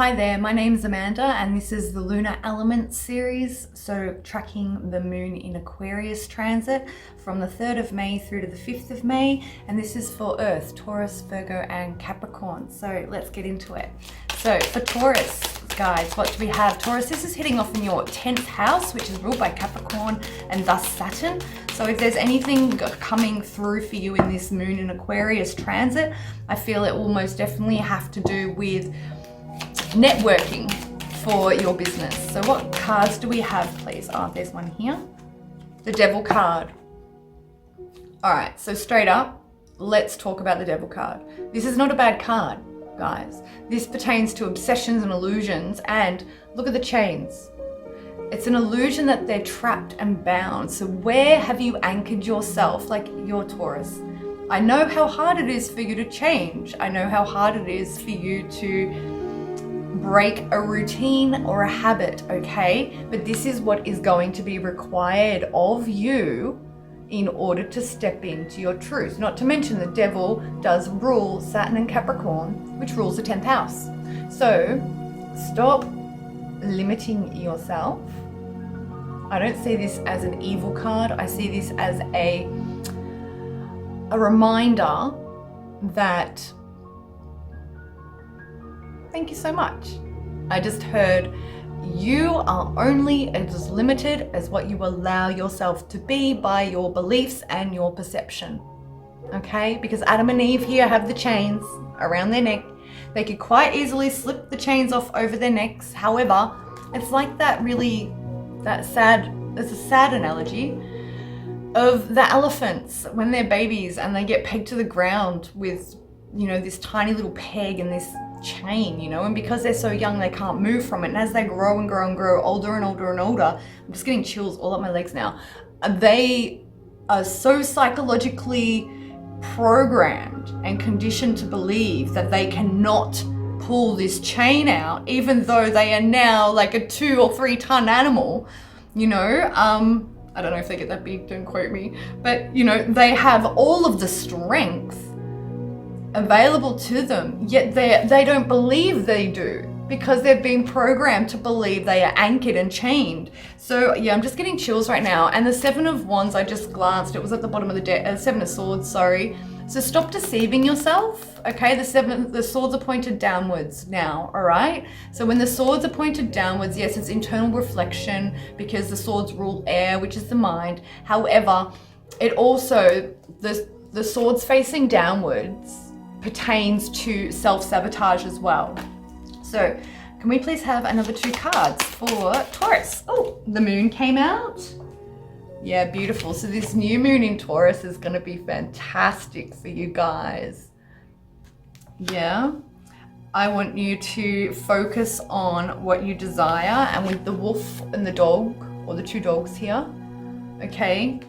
Hi there, my name is Amanda and this is the Lunar Element series, so tracking the moon in Aquarius Transit from the 3rd of May through to the 5th of May, and this is for Earth, Taurus, Virgo and Capricorn. So let's get into it. So for Taurus, guys, what do we have? Taurus, this is hitting off in your 10th house, which is ruled by Capricorn and thus Saturn. So if there's anything coming through for you in this moon in Aquarius Transit, I feel it will most definitely have to do with networking for your business. So what cards do we have, please? Oh, there's one here. The Devil card. All right, so straight up, let's talk about the Devil card. This is not a bad card, guys. This pertains to obsessions and illusions, and look at the chains. It's an illusion that they're trapped and bound. So where have you anchored yourself, like your Taurus? I know how hard it is for you to change. I know how hard it is for you to break a routine or a habit, okay? But this is what is going to be required of you in order to step into your truth. Not to mention the Devil does rule Saturn and Capricorn, which rules the 10th house. So stop limiting yourself. I don't see this as an evil card. I see this as a reminder that thank you so much. I just heard you are only as limited as what you allow yourself to be by your beliefs and your perception. Okay? Because Adam and Eve here have the chains around their neck. They could quite easily slip the chains off over their necks. However, it's like that really, it's a sad analogy of the elephants when they're babies and they get pegged to the ground with, you know, this tiny little peg and this chain, you know, and because they're so young they can't move from it, and as they grow and grow and grow older and older and older, I'm just getting chills all up my legs now, they are so psychologically programmed and conditioned to believe that they cannot pull this chain out, even though they are now like a 2 or 3 ton animal, you know. I don't know if they get that big, don't quote me, but you know, they have all of the strength available to them, yet they don't believe they do because they've been programmed to believe they are anchored and chained. So yeah, I'm just getting chills right now. And the 7 of Wands, I just glanced, it was at the bottom of the deck, 7 of Swords, sorry. So stop deceiving yourself, okay? The swords are pointed downwards now, all right? So when the swords are pointed downwards, yes, it's internal reflection because the swords rule air, which is the mind. However, it also, the swords facing downwards pertains to self-sabotage as well. So can we please have another 2 cards for Taurus? Oh, the moon came out. Yeah, beautiful. So this new moon in Taurus is going to be fantastic for you guys. Yeah, I want you to focus on what you desire, and with the wolf and the dog, or the 2 dogs here, okay,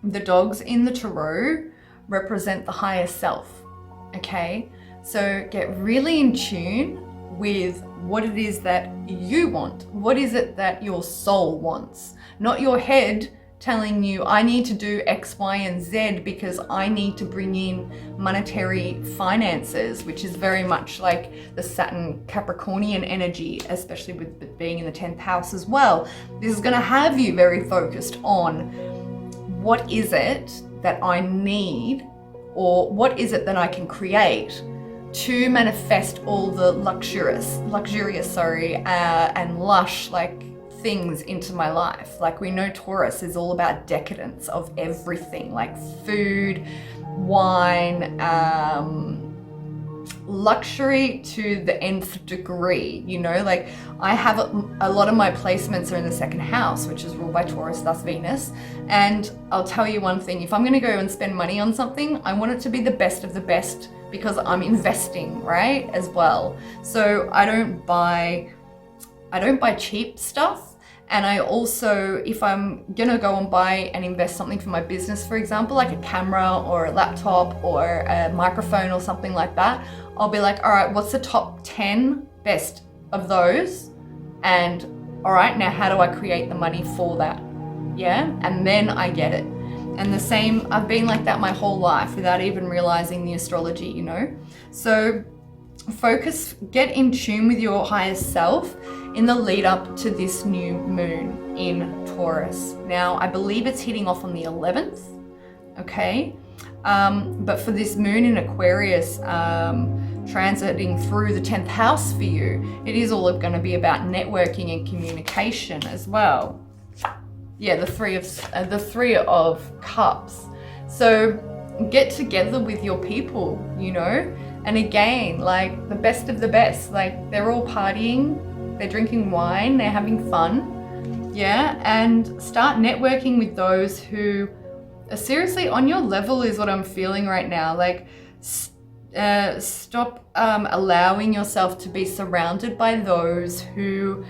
the dogs in the tarot represent the higher self, okay? So get really in tune with what it is that you want. What is it that your soul wants? Not your head telling you, I need to do X, Y, and Z because I need to bring in monetary finances, which is very much like the Saturn Capricornian energy, especially with it being in the 10th house as well. This is gonna have you very focused on what is it that I need, or what is it that I can create to manifest all the luxurious, and lush like things into my life. Like we know Taurus is all about decadence of everything, like food, wine, luxury to the nth degree, you know. Like I have a lot of my placements are in the 2nd house, which is ruled by Taurus, thus Venus. And I'll tell you one thing, if I'm going to go and spend money on something, I want it to be the best of the best because I'm investing, right, as well. So I don't buy cheap stuff. And I also, if I'm gonna go and buy and invest something for my business, for example, like a camera or a laptop or a microphone or something like that, I'll be like, all right, what's the top 10 best of those? And all right, now how do I create the money for that? Yeah, and then I get it. And the same, I've been like that my whole life without even realizing the astrology, you know? So get in tune with your higher self in the lead up to this new moon in Taurus. Now, I believe it's hitting off on the 11th, okay? But for this moon in Aquarius, transiting through the 10th house for you, it is all going to be about networking and communication as well. Yeah, the three of cups. So get together with your people, you know, and again, like the best of the best, like they're all partying, they're drinking wine, they're having fun, yeah, and start networking with those who are seriously on your level is what I'm feeling right now. Like stop allowing yourself to be surrounded by those who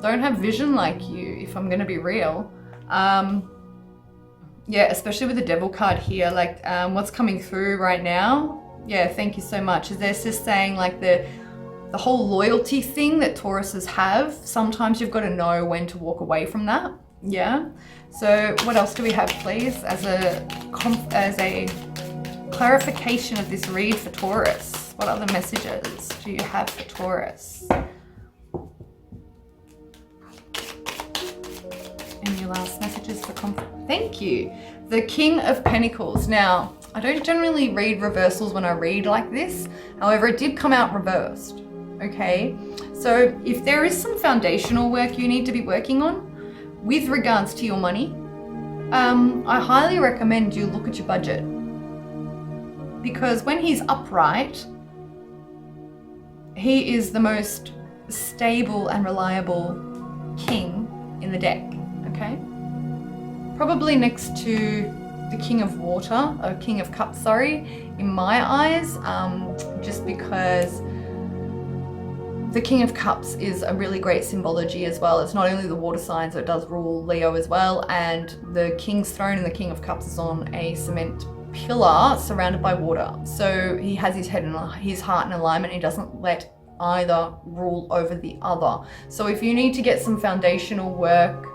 don't have vision like you, if I'm gonna be real. Yeah, especially with the Devil card here, like what's coming through right now. Yeah, thank you so much. There's just saying like the whole loyalty thing that Tauruses have, sometimes you've got to know when to walk away from that. Yeah. So what else do we have, please, as a clarification of this read for Taurus? What other messages do you have for Taurus? Any last messages for Thank you. The King of Pentacles. Now, I don't generally read reversals when I read like this. However, it did come out reversed. Okay. So if there is some foundational work you need to be working on with regards to your money, I highly recommend you look at your budget. Because when he's upright, he is the most stable and reliable king in the deck, okay? Probably next to the King of Water, or King of Cups, sorry, in my eyes, just because the King of Cups is a really great symbology as well. It's not only the water signs, it does rule Leo as well, and the King's throne and the King of Cups is on a cement pillar surrounded by water. So he has his head and his heart in alignment. He doesn't let either rule over the other. So if you need to get some foundational work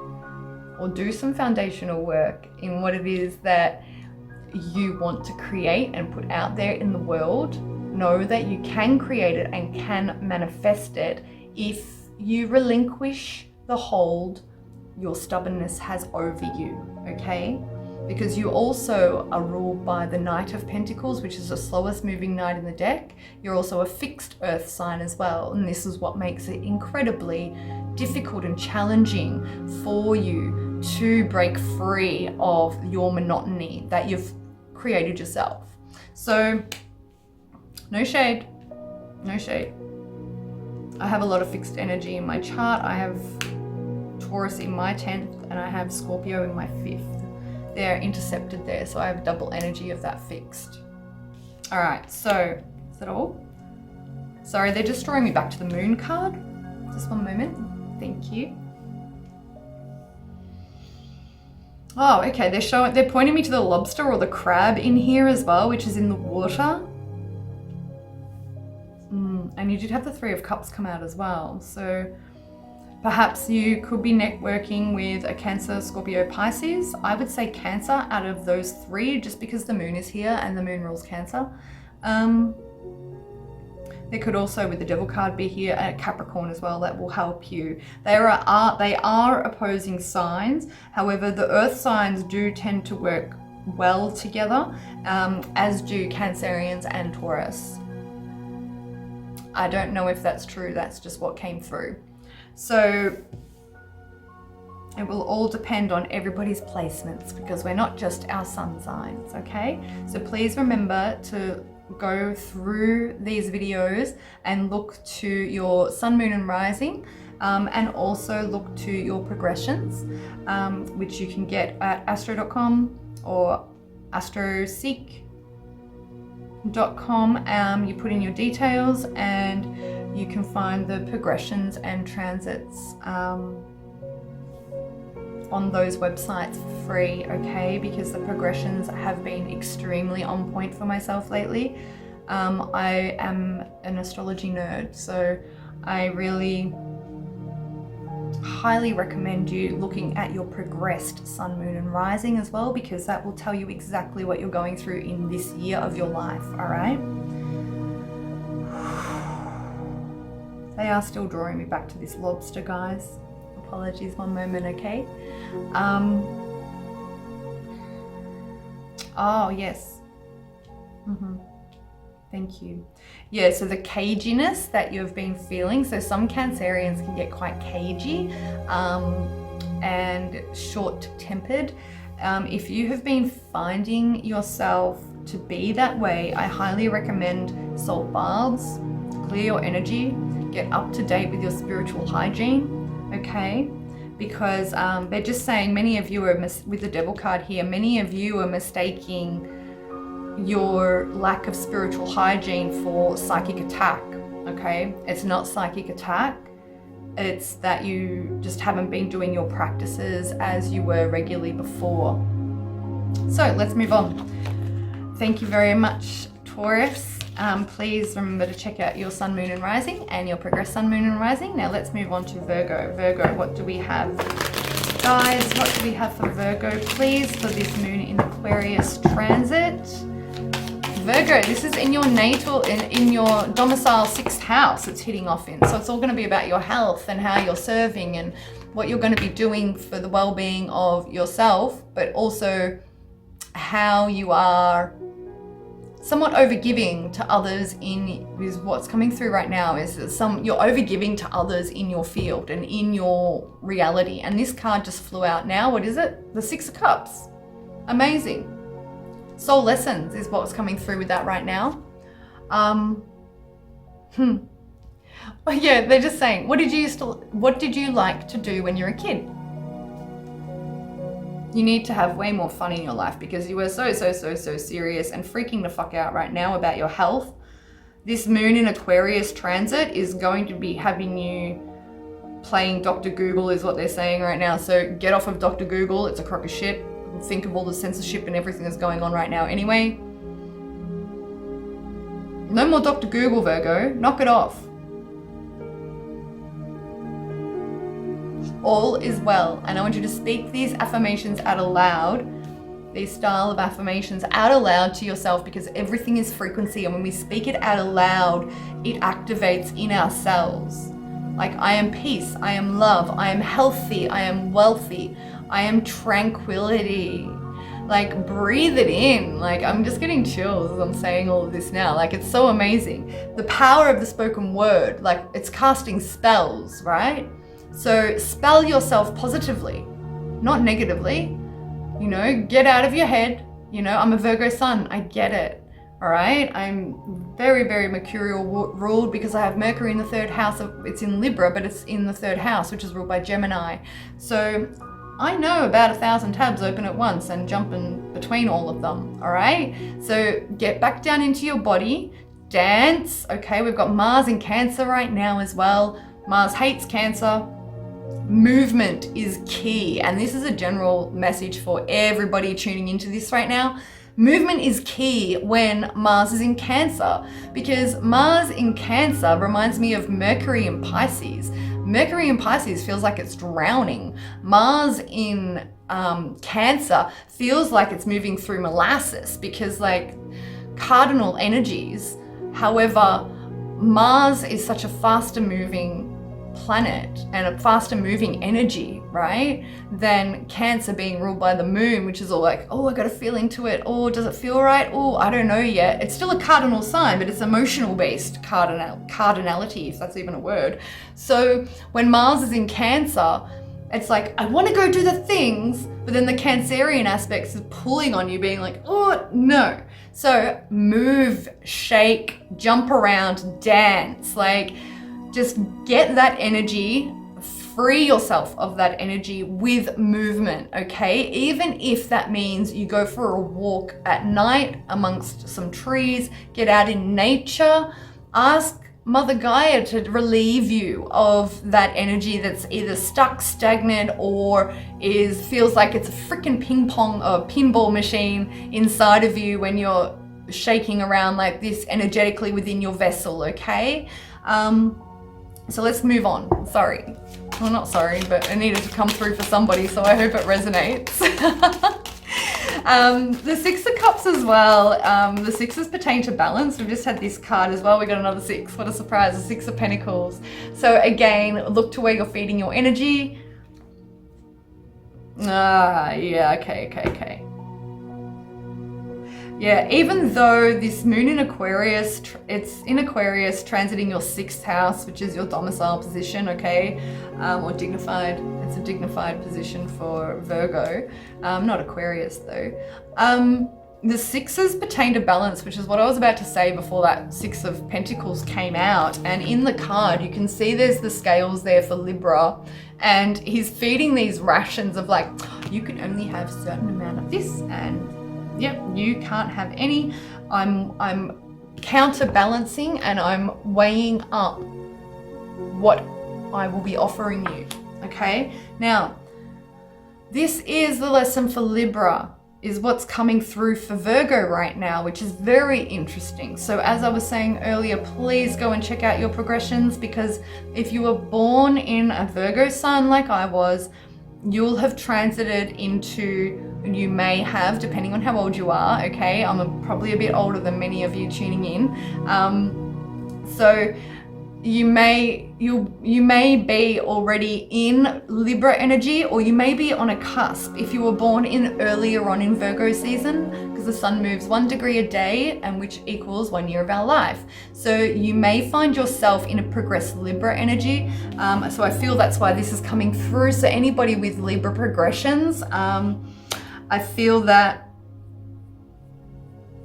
or do some foundational work in what it is that you want to create and put out there in the world, know that you can create it and can manifest it if you relinquish the hold your stubbornness has over you, okay? Because you also are ruled by the Knight of Pentacles, which is the slowest moving knight in the deck. You're also a fixed earth sign as well. And this is what makes it incredibly difficult and challenging for you to break free of your monotony that you've created yourself. So no shade, no shade. I have a lot of fixed energy in my chart. I have Taurus in my 10th and I have Scorpio in my 5th. They're intercepted there, so I have double energy of that fixed. All right, so is that all? Sorry, they're just drawing me back to the moon card. Just one moment. Thank you. Oh, okay. They're pointing me to the lobster or the crab in here as well, which is in the water. And you did have the Three of Cups come out as well. So perhaps you could be networking with a Cancer, Scorpio, Pisces. I would say Cancer out of those three, just because the moon is here and the moon rules Cancer. There could also, with the Devil card, be here at Capricorn as well. That will help you. They are opposing signs. However, the earth signs do tend to work well together, as do Cancerians and Taurus. I don't know if that's true. That's just what came through. So it will all depend on everybody's placements, because we're not just our sun signs, okay? So please remember to go through these videos and look to your sun, moon and rising, and also look to your progressions, which you can get at astro.com or astroseek.com. You put in your details and you can find the progressions and transits on those websites for free, okay? Because the progressions have been extremely on point for myself lately. I am an astrology nerd, so I really highly recommend you looking at your progressed sun, moon and rising as well, because that will tell you exactly what you're going through in this year of your life, all right? They are still drawing me back to this lobster, guys. Apologies, one moment, okay? Oh, yes. Thank you. Yeah, so the caginess that you've been feeling, so some Cancerians can get quite cagey and short-tempered. If you have been finding yourself to be that way, I highly recommend salt baths, clear your energy, get up to date with your spiritual hygiene, okay? Because they're just saying many of you are, with the Devil card here, many of you are mistaking your lack of spiritual hygiene for psychic attack, okay? It's not psychic attack. It's that you just haven't been doing your practices as you were regularly before. So let's move on. Thank you very much, Taurus. Please remember to check out your sun, moon and rising and your progress sun, moon and rising. Now let's move on to Virgo. Virgo, what do we have? Guys, what do we have for Virgo, please, for this moon in Aquarius transit? Virgo, this is in your natal, in your domicile 6th house it's hitting off in. So it's all going to be about your health and how you're serving and what you're going to be doing for the well-being of yourself, but also how you are somewhat overgiving to others is what's coming through right now, is that you're overgiving to others in your field and in your reality. And this card just flew out now. What is it? The 6 of Cups. Amazing. Soul lessons is what's coming through with that right now. Well, yeah, they're just saying, what did you like to do when you were a kid? You need to have way more fun in your life because you were so serious and freaking the fuck out right now about your health. This moon in Aquarius transit is going to be having you playing Dr. Google is what they're saying right now. So get off of Dr. Google. It's a crock of shit. Think of all the censorship and everything that's going on right now anyway. No more Dr. Google, Virgo. Knock it off. All is well. And I want you to speak these affirmations out aloud, these style of affirmations out aloud to yourself, because everything is frequency. And when we speak it out aloud, it activates in ourselves. Like, I am peace, I am love, I am healthy, I am wealthy, I am tranquility. Like, breathe it in. Like, I'm just getting chills as I'm saying all of this now. Like, it's so amazing. The power of the spoken word, like, it's casting spells, right? So spell yourself positively, not negatively. You know, get out of your head. You know, I'm a Virgo sun, I get it. All right, I'm very mercurial ruled because I have Mercury in the 3rd house. It's in Libra, but it's in the 3rd house, which is ruled by Gemini. So I know about 1,000 tabs open at once and jumping between all of them. All right, so get back down into your body, dance. Okay, we've got Mars in Cancer right now as well. Mars hates Cancer. Movement is key, and this is a general message for everybody tuning into this right now. Movement is key when Mars is in Cancer, because Mars in Cancer reminds me of Mercury in Pisces. Mercury in Pisces feels like it's drowning. Mars in Cancer feels like it's moving through molasses, because like cardinal energies. However, Mars is such a faster moving planet and a faster moving energy, right, than Cancer being ruled by the moon, which is all like, oh, I got a feel into it. Oh, does it feel right? Oh, I don't know yet. It's still a cardinal sign, but it's emotional based cardinality, if that's even a word. So when Mars is in Cancer, it's like, I want to go do the things, but then the Cancerian aspects is pulling on you, being like, oh, no. So move, shake, jump around, dance, like, just get that energy, free yourself of that energy with movement, okay? Even if that means you go for a walk at night amongst some trees, get out in nature, ask Mother Gaia to relieve you of that energy that's either stuck, stagnant, or feels like it's a freaking ping pong or pinball machine inside of you when you're shaking around like this energetically within your vessel, okay? So let's move on. Sorry. Well, not sorry, but it needed to come through for somebody, so I hope it resonates. The Six of Cups as well. The sixes pertain to balance. We've just had this card as well. We got another six. What a surprise. The Six of Pentacles. So again, look to where you're feeding your energy. Yeah, okay. Yeah, even though this moon in Aquarius, it's in Aquarius transiting your 6th house, which is your domicile position, okay? Or dignified, it's a dignified position for Virgo, not Aquarius though. The sixes pertain to balance, which is what I was about to say before that Six of Pentacles came out. And in the card, you can see there's the scales there for Libra, and he's feeding these rations of like, you can only have a certain amount of this, and yep, you can't have any. I'm counterbalancing and I'm weighing up what I will be offering you, okay? Now, this is the lesson for Libra, is what's coming through for Virgo right now, which is very interesting. So as I was saying earlier, please go and check out your progressions, because if you were born in a Virgo sign like I was, you'll have transited into, you may have, depending on how old you are, okay? I'm probably a bit older than many of you tuning in. So you may be already in Libra energy, or you may be on a cusp if you were born in earlier on in Virgo season, because the sun moves 1 degree a day, and which equals 1 year of our life. So you may find yourself in a progressed Libra energy. So I feel that's why this is coming through. So anybody with Libra progressions, I feel that,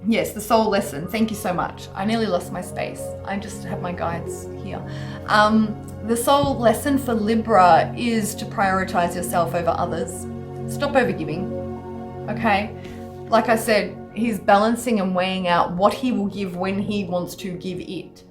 yes, the soul lesson. Thank you so much. I nearly lost my space. I just have my guides here. The soul lesson for Libra is to prioritize yourself over others. Stop overgiving, okay? Like I said, he's balancing and weighing out what he will give when he wants to give it.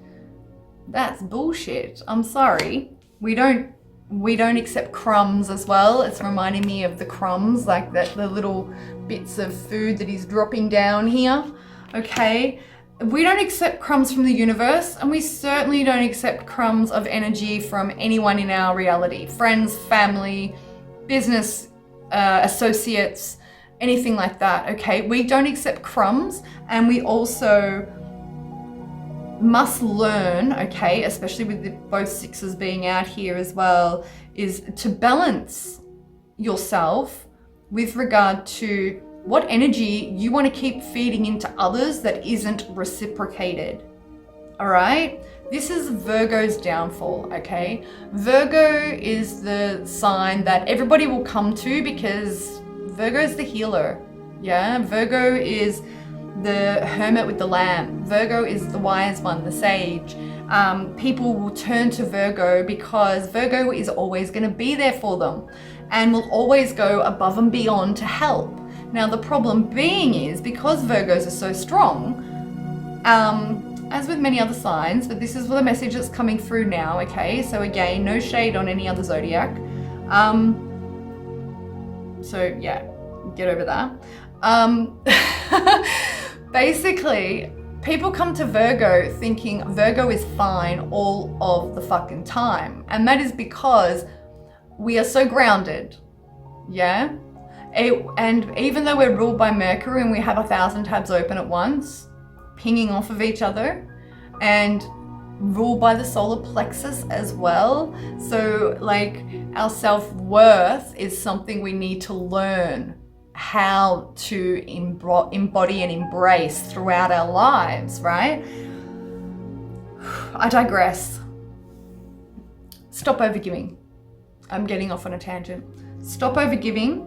That's bullshit. I'm sorry. We don't accept crumbs as well. It's reminding me of the crumbs, like that, the little bits of food that he's dropping down here, okay? We don't accept crumbs from the universe, and we certainly don't accept crumbs of energy from anyone in our reality. Friends, family, business, associates, anything like that, okay? We don't accept crumbs, and we also must learn, okay, especially with both sixes being out here as well, is to balance yourself with regard to what energy you want to keep feeding into others that isn't reciprocated. All right, this is Virgo's downfall, okay? Virgo is the sign that everybody will come to, because Virgo's the healer. Yeah, Virgo is the hermit with the lamp. Virgo is the wise one, the sage. People will turn to Virgo because Virgo is always going to be there for them and will always go above and beyond to help. Now, the problem being is, because Virgos are so strong, as with many other signs, but this is the message that's coming through now, okay? So again, no shade on any other zodiac. So yeah, get over that. Basically, people come to Virgo thinking Virgo is fine all of the fucking time. And that is because we are so grounded, yeah? And even though we're ruled by Mercury and we have 1,000 tabs open at once, pinging off of each other, and ruled by the solar plexus as well. So like, our self-worth is something we need to learn how to embody and embrace throughout our lives, right? I digress. Stop overgiving. I'm getting off on a tangent. Stop overgiving.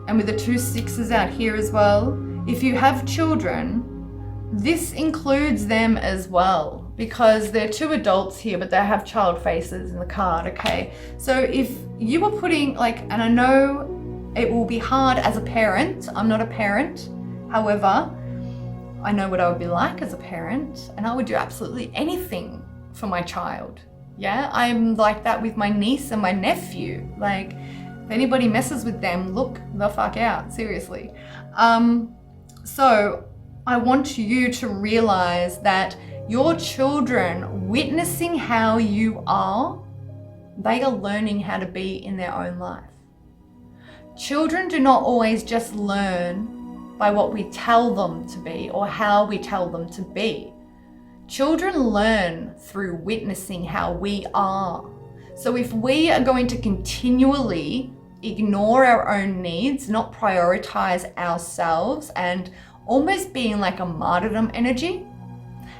And with the 2 sixes out here as well, if you have children, this includes them as well, because they're 2 adults here, but they have child faces in the card, okay? So if you were putting, like, and I know it will be hard as a parent. I'm not a parent. However, I know what I would be like as a parent, and I would do absolutely anything for my child. Yeah, I'm like that with my niece and my nephew. Like, if anybody messes with them, look the fuck out, seriously. So I want you to realize that your children, witnessing how you are, they are learning how to be in their own life. Children do not always just learn by what we tell them to be or how we tell them to be. Children learn through witnessing how we are. So if we are going to continually ignore our own needs, not prioritize ourselves, and almost being like a martyrdom energy,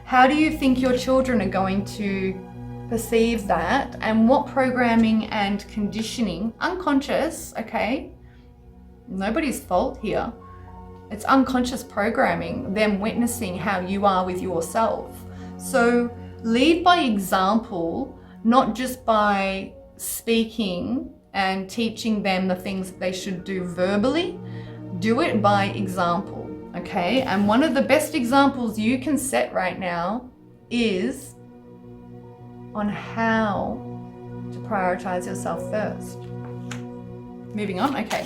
how do you think your children are going to perceive that? And what programming and conditioning, unconscious, okay, nobody's fault here, it's unconscious programming, them witnessing how you are with yourself. So lead by example, not just by speaking and teaching them the things that they should do verbally. Do it by example, okay? And one of the best examples you can set right now is on how to prioritize yourself first. Moving on, okay.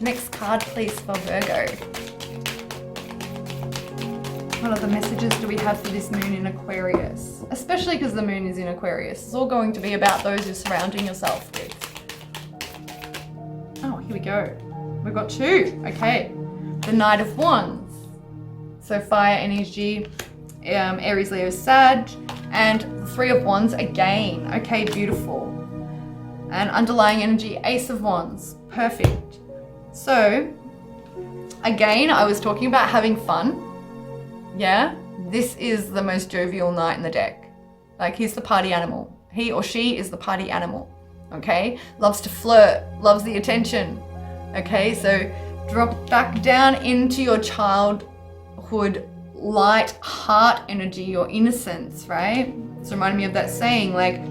Next card, please, for Virgo. What other messages do we have for this moon in Aquarius? Especially because the moon is in Aquarius. It's all going to be about those you're surrounding yourself with. Oh, here we go. We've got two. Okay. The Knight of Wands. So fire energy, Aries, Leo, Sag. And the Three of Wands again. Okay, beautiful. And underlying energy, Ace of Wands. Perfect. So, again, I was talking about having fun. Yeah, this is the most jovial knight in the deck. Like, he's the party animal. He or she is the party animal, okay? Loves to flirt, loves the attention, okay? So drop back down into your childhood, light heart energy, your innocence, right? It's reminding me of that saying, like,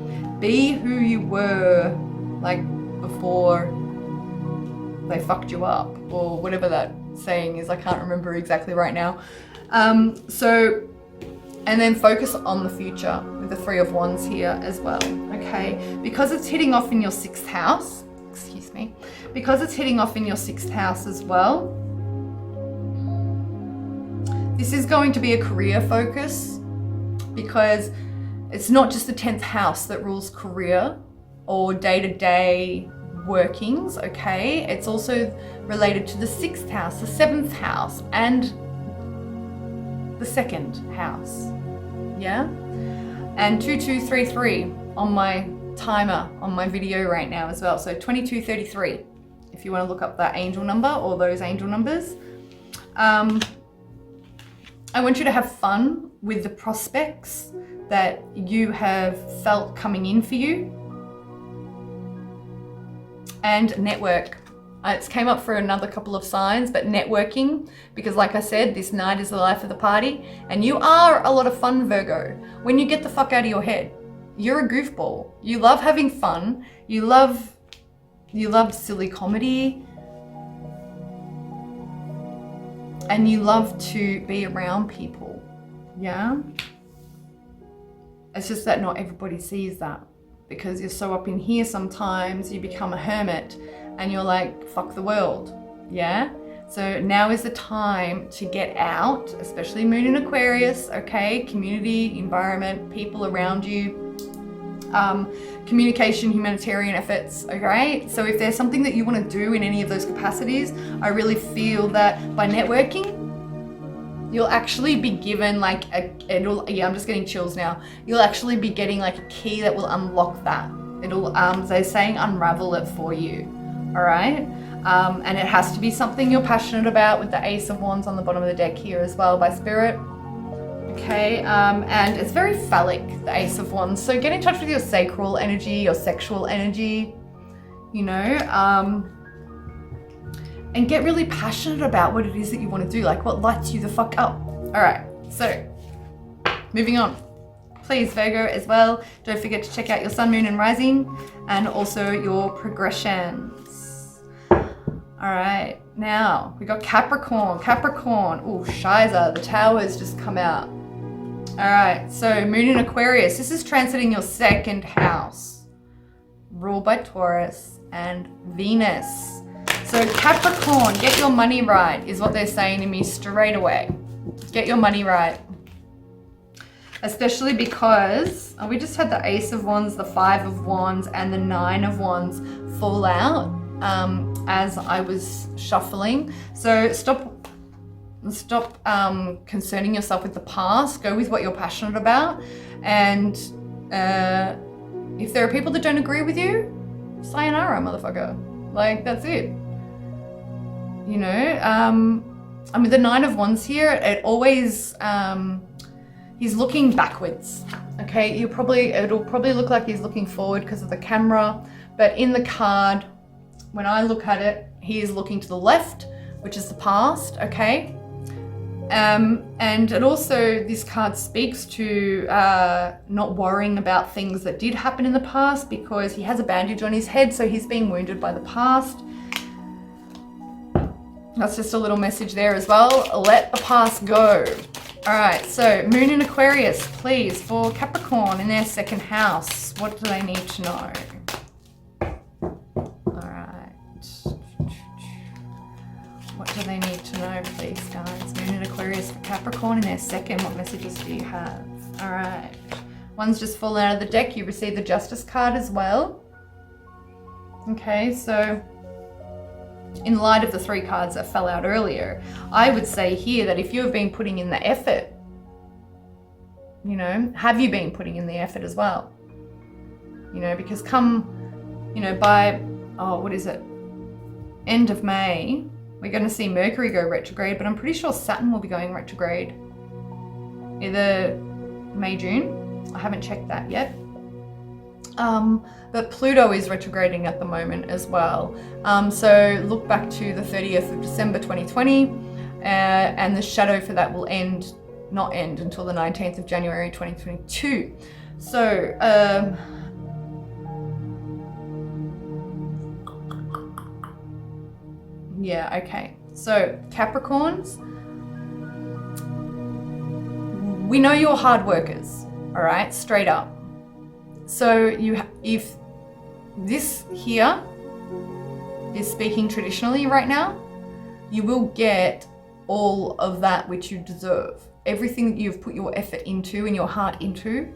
be who you were, like, before they fucked you up, or whatever that saying is. I can't remember exactly right now. And then focus on the future with the Three of Wands here as well, okay? Because it's hitting off in your 6th house, excuse me, because it's hitting off in your 6th house as well, this is going to be a career focus, because it's not just the 10th house that rules career or day-to-day workings, okay? It's also related to the 6th house, the 7th house, and the 2nd house, yeah? And 2233 on my timer on my video right now as well. So 2233, if you want to look up that angel number or those angel numbers. I want you to have fun with the prospects that you have felt coming in for you, and network. It's came up for another couple of signs, but networking, because like I said, this night is the life of the party, and you are a lot of fun, Virgo. When you get the fuck out of your head, you're a goofball. You love having fun. You love silly comedy, and you love to be around people, yeah? It's just that not everybody sees that, because you're so up in here sometimes, you become a hermit and you're like, fuck the world, yeah? So now is the time to get out, especially moon in Aquarius, okay? Community, environment, people around you, communication, humanitarian efforts, okay? So if there's something that you want to do in any of those capacities, I really feel that by networking, you'll actually be given like I'm just getting chills now. You'll actually be getting like a key that will unlock that. It'll, they're saying unravel it for you, all right? And it has to be something you're passionate about, with the Ace of Wands on the bottom of the deck here as well by Spirit. Okay, and it's very phallic, the Ace of Wands. So get in touch with your sacral energy, your sexual energy, you know, and get really passionate about what it is that you want to do, like what lights you the fuck up. All right, so moving on. Please, Virgo, as well, don't forget to check out your sun, moon, and rising, and also your progressions. All right, now we got Capricorn. Oh, Shiza, the tower's just come out. All right, so moon in Aquarius. This is transiting your 2nd house, ruled by Taurus and Venus. So Capricorn, get your money right, is what they're saying to me straight away. Get your money right. Especially because we just had the Ace of Wands, the 5 of Wands, and the 9 of Wands fall out as I was shuffling. So stop Stop concerning yourself with the past. Go with what you're passionate about. And if there are people that don't agree with you, sayonara, motherfucker. Like, that's it. You know, I mean, the Nine of Wands here, it always, he's looking backwards. Okay, it'll probably look like he's looking forward because of the camera, but in the card, when I look at it, he is looking to the left, which is the past, okay? And it also, this card speaks to not worrying about things that did happen in the past, because he has a bandage on his head, so he's being wounded by the past. That's just a little message there as well. Let the past go. All right, so Moon in Aquarius, please, for Capricorn in their second house. What do they need to know? All right. What do they need to know, please, guys? Moon in Aquarius for Capricorn in their second. What messages do you have? All right. One's just fallen out of the deck. You received the Justice card as well. Okay, so in light of the 3 cards that fell out earlier, I would say here that if you have been putting in the effort, you know, have you been putting in the effort as well? You know, because come, you know, by, what is it? End of May, we're going to see Mercury go retrograde, but I'm pretty sure Saturn will be going retrograde. Either May, June. I haven't checked that yet. But Pluto is retrograding at the moment as well. So look back to the 30th of December 2020, and the shadow for that will not end until the 19th of January 2022. So, yeah, okay. So Capricorns, we know you're hard workers, all right, straight up. So if this here is speaking traditionally right now, you will get all of that which you deserve. Everything that you've put your effort into and your heart into,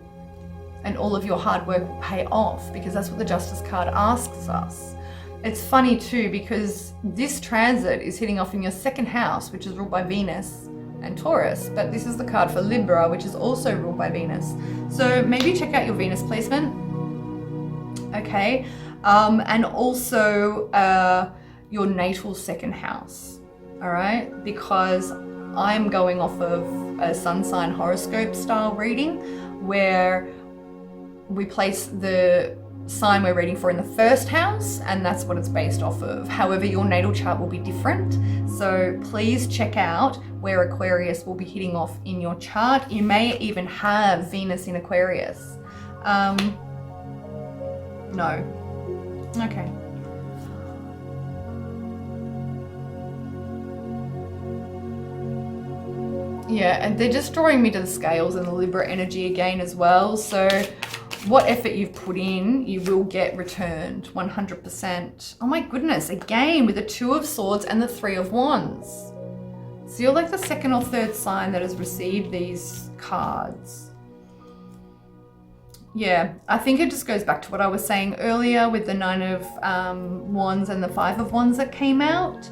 and all of your hard work will pay off, because that's what the Justice card asks us. It's funny too, because this transit is hitting off in your second house, which is ruled by Venus and Taurus, but this is the card for Libra, which is also ruled by Venus. So maybe check out your Venus placement, okay? And also your natal second house, all right? Because I'm going off of a sun sign horoscope style reading, where we place the sign we're reading for in the first house, and that's what it's based off of. However, your natal chart will be different, so please check out where Aquarius will be hitting off in your chart. You may even have Venus in Aquarius. No. Okay. Yeah, and they're just drawing me to the scales and the Libra energy again as well. So what effort you've put in, you will get returned 100%. Oh my goodness, again with the 2 of Swords and the 3 of Wands. So you're like the second or third sign that has received these cards. Yeah, I think it just goes back to what I was saying earlier with the 9 of Wands and the 5 of Wands that came out.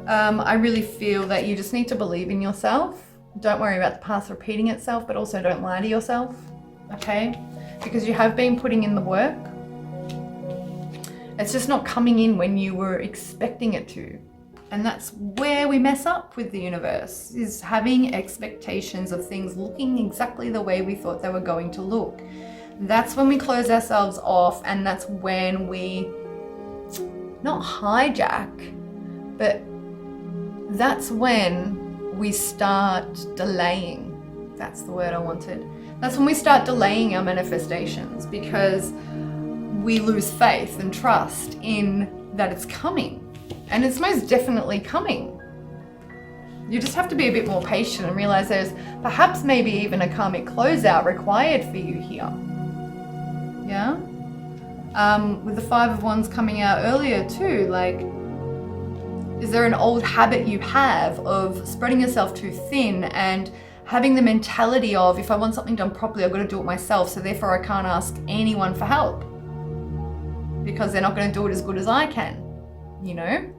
I really feel that you just need to believe in yourself. Don't worry about the past repeating itself, but also don't lie to yourself, okay? Because you have been putting in the work. It's just not coming in when you were expecting it to. And that's where we mess up with the universe, is having expectations of things looking exactly the way we thought they were going to look. That's when we close ourselves off, and that's when we, not hijack, but that's when we start delaying. That's the word I wanted. That's when we start delaying our manifestations, because we lose faith and trust in that it's coming. And it's most definitely coming. You just have to be a bit more patient and realize there's perhaps maybe even a karmic closeout required for you here. Yeah? With the 5 of Wands coming out earlier too, like, is there an old habit you have of spreading yourself too thin and having the mentality of, if I want something done properly, I've got to do it myself, so therefore I can't ask anyone for help because they're not going to do it as good as I can, you know?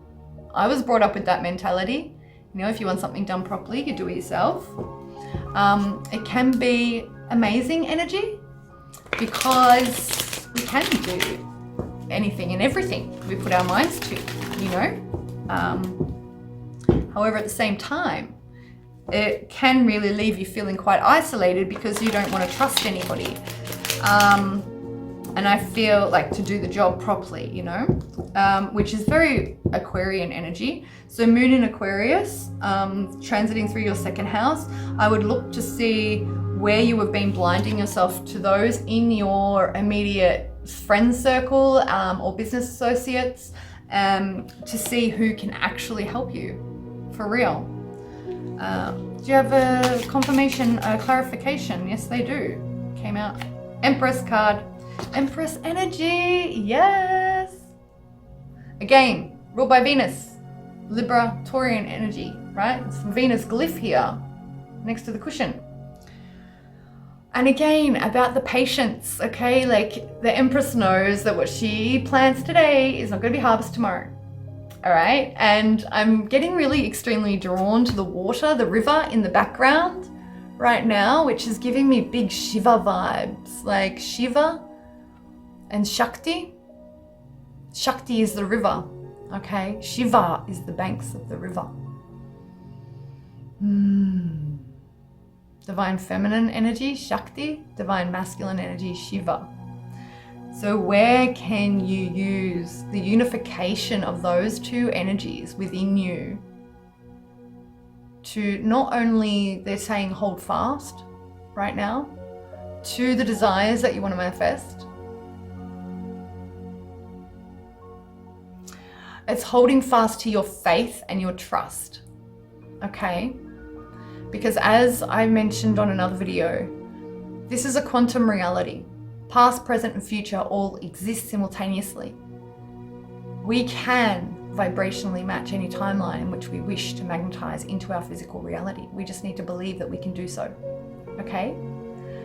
I was brought up with that mentality. You know, if you want something done properly, you do it yourself. It can be amazing energy because we can do anything and everything we put our minds to, you know. However, at the same time, it can really leave you feeling quite isolated because you don't want to trust anybody. And I feel like to do the job properly, you know, which is very Aquarian energy. So Moon in Aquarius, transiting through your second house, I would look to see where you have been blinding yourself to those in your immediate friend circle or business associates, to see who can actually help you for real. Do you have a confirmation, a clarification? Yes, they do. Came out. Empress card. Empress energy. Yes. Again, ruled by Venus. Libra, Taurian energy, right? It's Venus glyph here next to the cushion. And again, about the patience, okay? Like the Empress knows that what she plants today is not going to be harvest tomorrow. All right. And I'm getting really extremely drawn to the water, the river in the background right now, which is giving me big Shiva vibes, like Shiva and Shakti. Shakti is the river, okay? Shiva is the banks of the river. Divine feminine energy, Shakti. Divine masculine energy, Shiva. So where can you use the unification of those two energies within you to not only, they're saying hold fast right now, to the desires that you want to manifest. It's holding fast to your faith and your trust, okay? Because as I mentioned on another video, this is a quantum reality. Past, present, and future all exist simultaneously. We can vibrationally match any timeline in which we wish to magnetize into our physical reality. We just need to believe that we can do so, okay?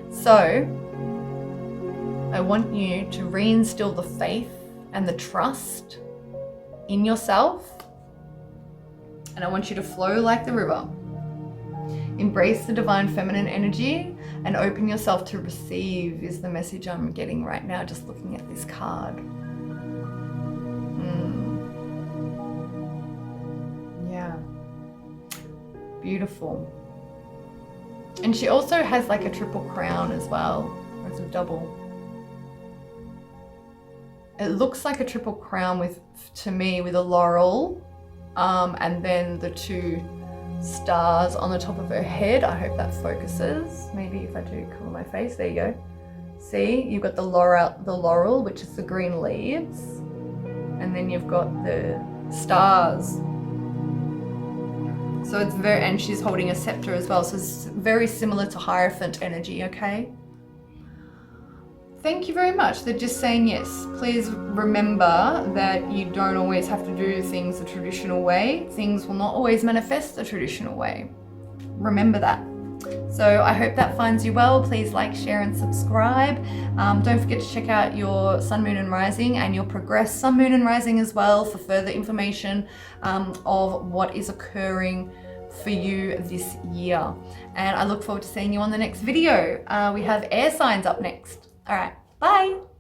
So, I want you to reinstill the faith and the trust in yourself, and I want you to flow like the river. Embrace the divine feminine energy and open yourself to receive is the message I'm getting right now, just looking at this card. Yeah. Beautiful. And she also has like a triple crown as well, or it's a double. It looks like a triple crown with, to me, with a laurel, and then the two stars on the top of her head. I hope that focuses. Maybe if I do cover my face, there you go. See, you've got the laurel, which is the green leaves, and then you've got the stars. So it's very, and she's holding a scepter as well. So it's very similar to Hierophant energy, okay? Thank you very much. They're just saying yes. Please remember that you don't always have to do things the traditional way. Things will not always manifest the traditional way. Remember that. So I hope that finds you well. Please like, share, and subscribe. Don't forget to check out your Sun, Moon, and Rising and your Progress Sun, Moon, and Rising as well for further information of what is occurring for you this year. And I look forward to seeing you on the next video. We have air signs up next. All right, bye.